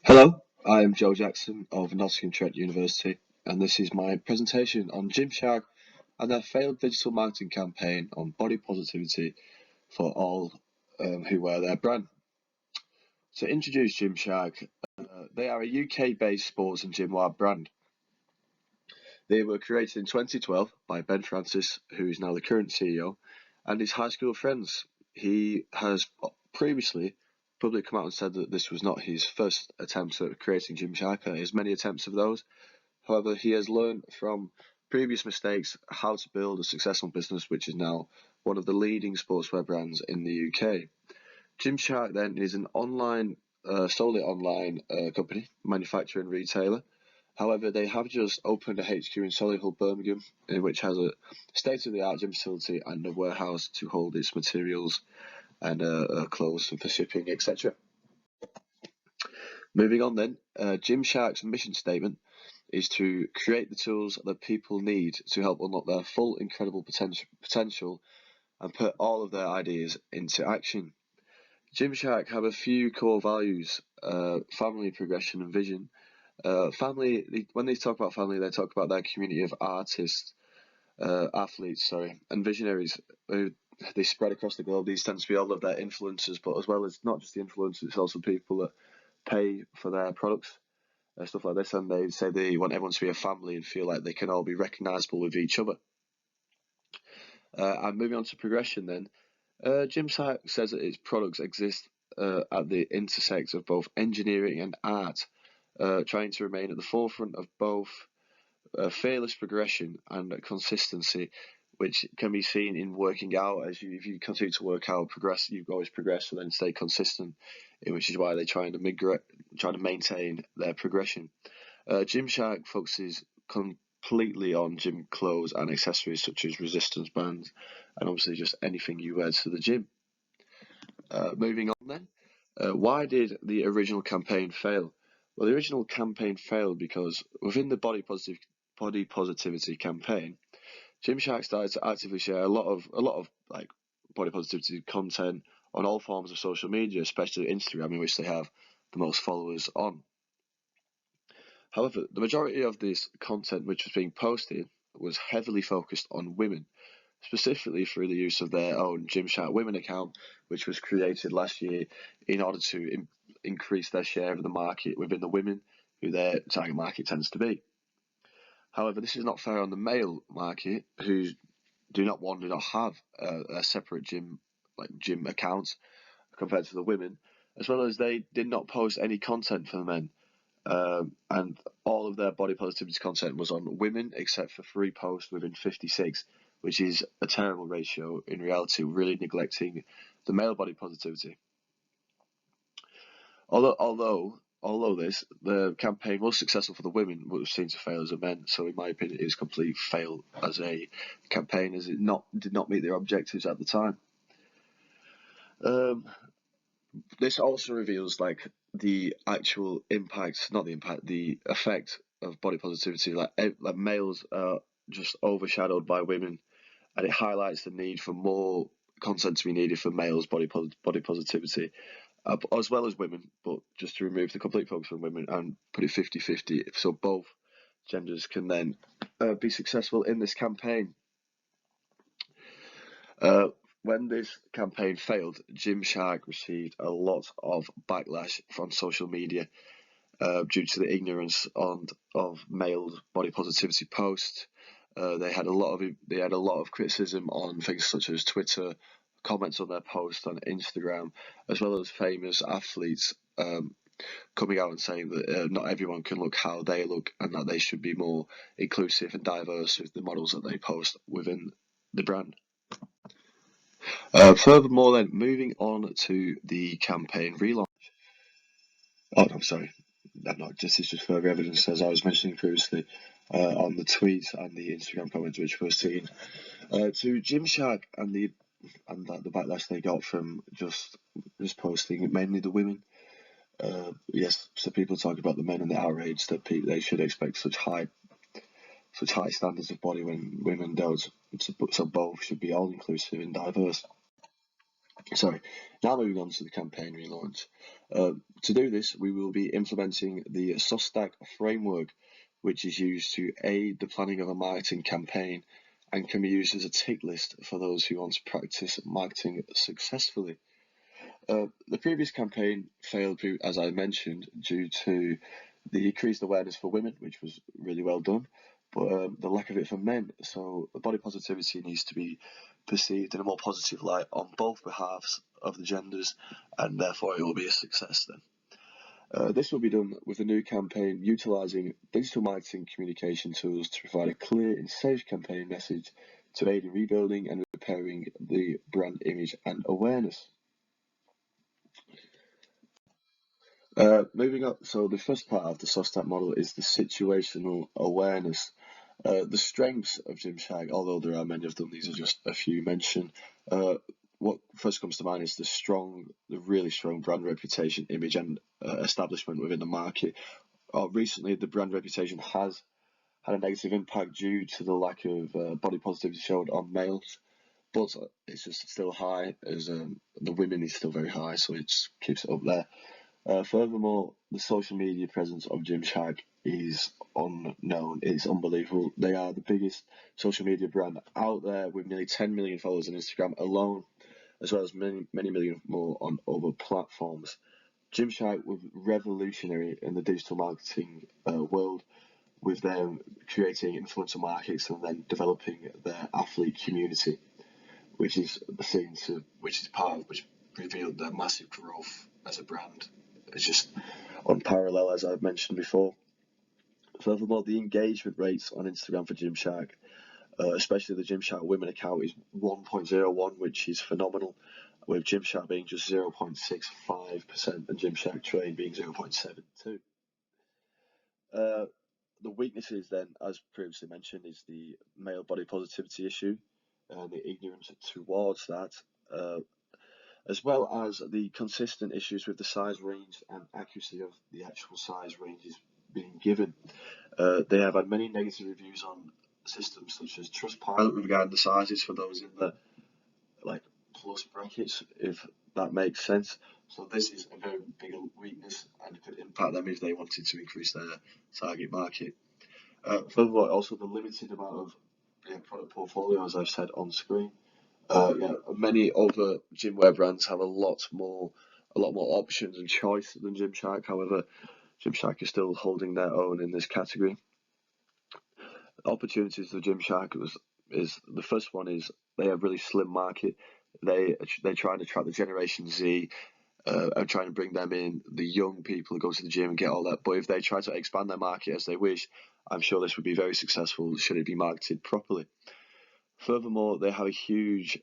Hello, I am Joe Jackson of Nottingham Trent University, and this is my presentation on Gymshark and their failed digital marketing campaign on body positivity for all who wear their brand. To introduce Gymshark, they are a UK-based sports and gymwear brand. They were created in 2012 by Ben Francis, who is now the current CEO, and his high school friends. He has previously publicly come out and said that this was not his first attempt at creating Gymshark. He has many attempts of those. However, he has learned from previous mistakes how to build a successful business, which is now one of the leading sportswear brands in the UK. Gymshark then is an solely online company, manufacturer and retailer. However, they have just opened a HQ in Solihull, Birmingham, which has a state-of-the-art gym facility and a warehouse to hold its materials and clothes for shipping, etc. Moving on then, Gymshark's mission statement is to create the tools that people need to help unlock their full incredible potential and put all of their ideas into action. Gymshark have a few core values: family, progression, and vision. When they talk about family, they talk about their community of athletes, and visionaries. They spread across the globe. These tend to be all of their influencers, but as well as not just the influencers, it's also people that pay for their products, stuff like this. And they say they want everyone to be a family and feel like they can all be recognisable with each other. And moving on to progression, then, Gymshark says that its products exist at the intersect of both engineering and art, trying to remain at the forefront of both fearless progression and consistency, which can be seen in working out. If you continue to work out, you always progress, and then stay consistent, which is why they're trying to maintain their progression. Gymshark focuses completely on gym clothes and accessories such as resistance bands, and obviously just anything you wear to the gym. Moving on then, why did the original campaign fail? Well, the original campaign failed because within the body positivity campaign, Gymshark started to actively share a lot of like body positivity content on all forms of social media, especially Instagram, in which they have the most followers on. However, the majority of this content which was being posted was heavily focused on women, specifically through the use of their own Gymshark Women account, which was created last year in order to increase their share of the market within the women, who their target market tends to be. However, this is not fair on the male market, who do not have a separate gym accounts compared to the women, as well as they did not post any content for the men. And all of their body positivity content was on women, except for 3 posts within 56, which is a terrible ratio in reality, really neglecting the male body positivity. Although the campaign was successful for the women, but was seen to fail as a men. So in my opinion, it was a complete fail as a campaign, as it did not meet their objectives at the time. This also reveals the actual impact, not the impact, the effect of body positivity. Like males are just overshadowed by women, and it highlights the need for more content to be needed for males' body positivity, as well as women, but just to remove the complete focus on women and put it 50-50, so both genders can then be successful in this campaign. When this campaign failed, Gymshark received a lot of backlash from social media due to the ignorance of male body positivity posts. They had a lot of criticism on things such as Twitter, comments on their posts on Instagram, as well as famous athletes coming out and saying that not everyone can look how they look, and that they should be more inclusive and diverse with the models that they post within the brand. Furthermore, then, moving on to the campaign relaunch. Oh, I'm sorry. This is just further evidence, as I was mentioning previously, on the tweets and the Instagram comments which were seen to Gymshark and the backlash they got from just posting mainly the women. Yes, so people talk about the men and the outrage that they should expect such high standards of body when women don't. So both should be all inclusive and diverse. Sorry. Now moving on to the campaign relaunch. To do this, we will be implementing the SOSTAC framework, which is used to aid the planning of a marketing campaign and can be used as a tick list for those who want to practice marketing successfully. The previous campaign failed, as I mentioned, due to the increased awareness for women, which was really well done, but the lack of it for men. So body positivity needs to be perceived in a more positive light on both behalves of the genders, and therefore it will be a success then. This will be done with a new campaign utilising digital marketing communication tools to provide a clear and safe campaign message to aid in rebuilding and repairing the brand image and awareness. Moving up, so the first part of the SOSTAT model is the situational awareness. The strengths of Gymshark, although there are many of them, these are just a few mentioned. What first comes to mind is the really strong brand reputation, image, and establishment within the market. Recently, the brand reputation has had a negative impact due to the lack of body positivity showed on males, but it's just still high, as the women is still very high, so it just keeps it up there. Furthermore, the social media presence of Gymshark is unknown. It's unbelievable. They are the biggest social media brand out there with nearly 10 million followers on Instagram alone, as well as many million more on other platforms. Gymshark was revolutionary in the digital marketing world, with them creating influencer markets and then developing their athlete community, which revealed their massive growth as a brand. It's just unparalleled, as I've mentioned before. Furthermore, the engagement rates on Instagram for Gymshark, especially the Gymshark women account, is 1.01, which is phenomenal, with Gymshark being just 0.65% and Gymshark Train being 0.72. The weaknesses then, as previously mentioned, is the male body positivity issue and the ignorance towards that, as well as the consistent issues with the size range and accuracy of the actual size ranges being given. They have had many negative reviews on systems such as Trustpilot regarding the sizes for those in the plus brackets, if that makes sense. So this is a very big weakness and could impact them if they wanted to increase their target market. Furthermore, also the limited amount of product portfolio, as I've said on screen. Many other gymwear brands have a lot more options and choice than Gymshark. However, Gymshark is still holding their own in this category. Opportunities for Gymshark is the first one is they have really slim market. They try to attract the Generation Z and trying to bring them in, the young people who go to the gym and get all that. But if they try to expand their market as they wish, I'm sure this would be very successful should it be marketed properly. Furthermore, they have a huge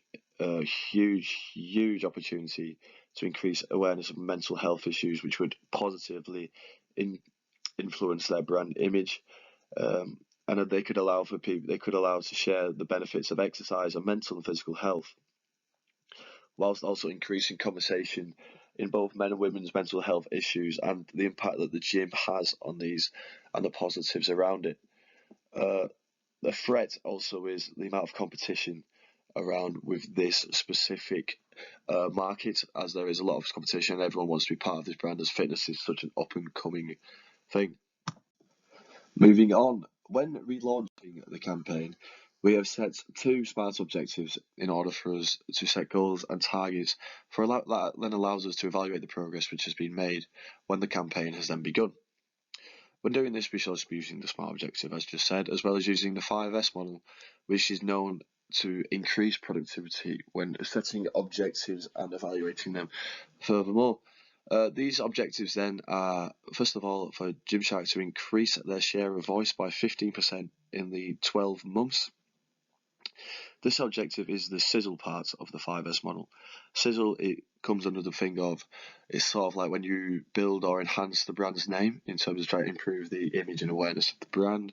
opportunity to increase awareness of mental health issues, which would positively influence their brand image, and they could allow to share the benefits of exercise and mental and physical health, whilst also increasing conversation in both men and women's mental health issues and the impact that the gym has on these and the positives around it. The threat also is the amount of competition around with this specific market, as there is a lot of competition and everyone wants to be part of this brand, as fitness is such an up and coming thing. Moving on, when relaunching the campaign, we have set 2 SMART objectives in order for us to set goals and targets that then allows us to evaluate the progress which has been made when the campaign has then begun. When doing this, we shall be using the SMART objective, as just said, as well as using the 5S model, which is known to increase productivity when setting objectives and evaluating them. Furthermore, these objectives then are, first of all, for Gymshark to increase their share of voice by 15% in the 12 months. This objective is the sizzle part of the 5S model. Sizzle, it comes under the thing of, it's sort of like when you build or enhance the brand's name in terms of trying to improve the image and awareness of the brand.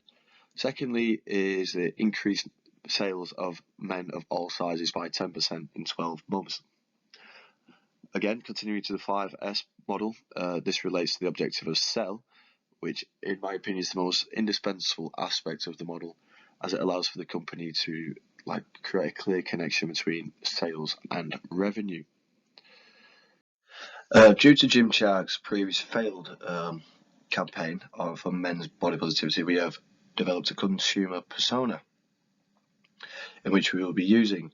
Secondly is the increased sales of men of all sizes by 10% in 12 months. Again, continuing to the 5S model, this relates to the objective of sell, which in my opinion is the most indispensable aspect of the model, as it allows for the company to create a clear connection between sales and revenue. Due to Gymshark's previous failed campaign for men's body positivity, we have developed a consumer persona in which we will be using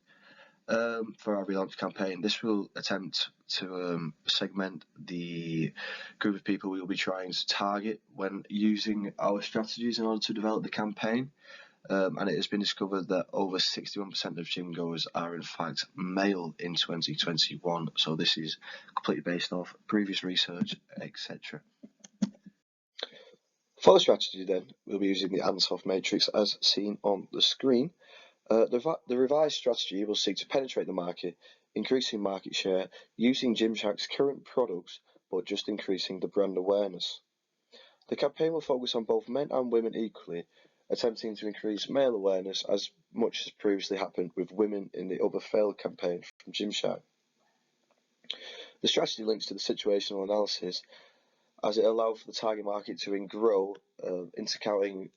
for our relaunch campaign. This will attempt to segment the group of people we will be trying to target when using our strategies in order to develop the campaign. And it has been discovered that over 61% of gym goers are in fact male in 2021. So this is completely based off previous research, etc. For the strategy then, we'll be using the Ansoff matrix as seen on the screen. The revised strategy will seek to penetrate the market, increasing market share, using Gymshark's current products, but just increasing the brand awareness. The campaign will focus on both men and women equally, attempting to increase male awareness as much as previously happened with women in the other failed campaign from Gymshark. The strategy links to the situational analysis as it allows for the target market to grow, encountering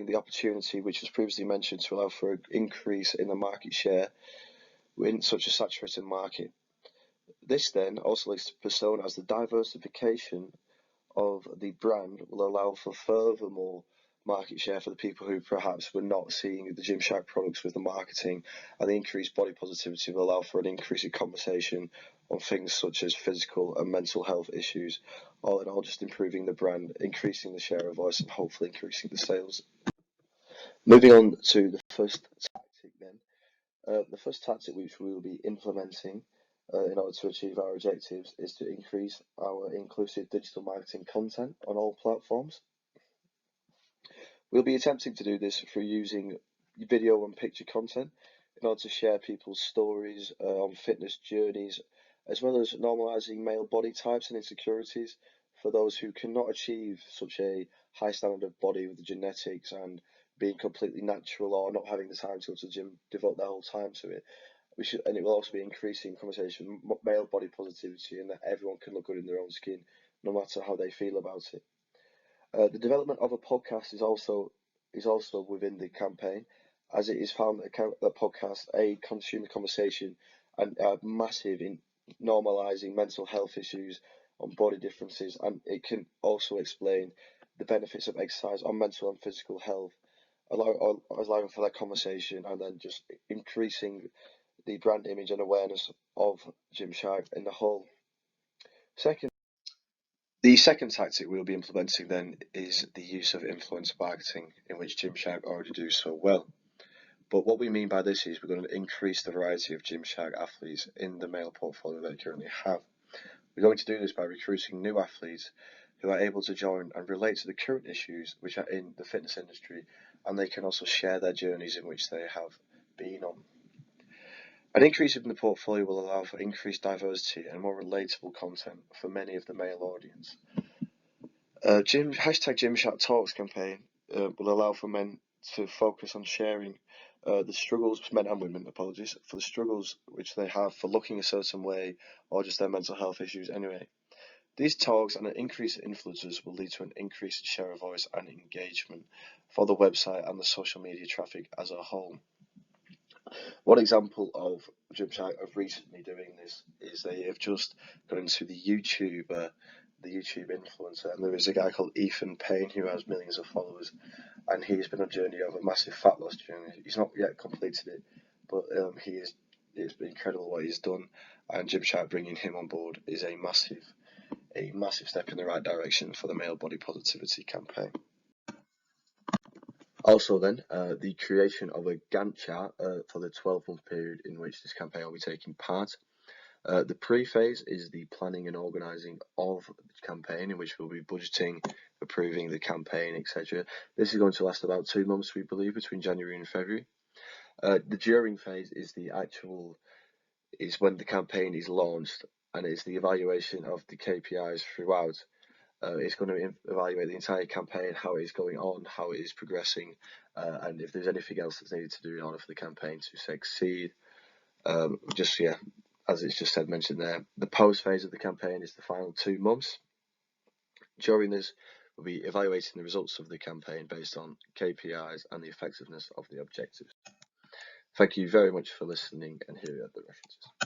the opportunity which was previously mentioned to allow for an increase in the market share in such a saturated market. This then also links to persona as the diversification of the brand will allow for furthermore market share for the people who perhaps were not seeing the Gymshark products with the marketing, and the increased body positivity will allow for an increase in conversation on things such as physical and mental health issues, all in all just improving the brand, increasing the share of voice and hopefully increasing the sales. Moving on to the first tactic then. The first tactic which we will be implementing in order to achieve our objectives is to increase our inclusive digital marketing content on all platforms. We'll be attempting to do this through using video and picture content in order to share people's stories on fitness journeys, as well as normalising male body types and insecurities for those who cannot achieve such a high standard of body with the genetics and being completely natural or not having the time to go to the gym, devote their whole time to it. And it will also be increasing conversation, male body positivity, and that everyone can look good in their own skin, no matter how they feel about it. The development of a podcast is also within the campaign, as it is found that a podcast, a consumer conversation, and massive in normalising mental health issues on body differences, and it can also explain the benefits of exercise on mental and physical health, allowing for that conversation, and then just increasing the brand image and awareness of Gymshark in the whole. The second tactic we'll be implementing then is the use of influencer marketing, in which Gymshark already do so well. But what we mean by this is we're going to increase the variety of Gymshark athletes in the male portfolio that they currently have. We're going to do this by recruiting new athletes who are able to join and relate to the current issues which are in the fitness industry, and they can also share their journeys in which they have been on. An increase in the portfolio will allow for increased diversity and more relatable content for many of the male audience. Hashtag Gymshark Talks campaign will allow for men to focus on sharing the struggles, men and women, for the struggles which they have for looking a certain way or just their mental health issues anyway. These talks and an increase in influencers will lead to an increased share of voice and engagement for the website and the social media traffic as a whole. One example of Gymshark of recently doing this is they have just got into the YouTube influencer, and there is a guy called Ethan Payne who has millions of followers, and he's been on a journey of a massive fat loss journey. He's not yet completed it, but it's been incredible what he's done, and Gymshark bringing him on board is a massive step in the right direction for the male body positivity campaign. Also then, the creation of a Gantt chart for the 12-month period in which this campaign will be taking part. The pre-phase is the planning and organising of the campaign, in which we'll be budgeting, approving the campaign, etc. This is going to last about 2 months, we believe, between January and February. The during phase is when the campaign is launched, and it's the evaluation of the KPIs throughout. It's going to evaluate the entire campaign, how it is going on, how it is progressing, and if there's anything else that's needed to do in order for the campaign to succeed. As it's just mentioned there, the post phase of the campaign is the final 2 months. During this, we'll be evaluating the results of the campaign based on KPIs and the effectiveness of the objectives. Thank you very much for listening, and here are the references.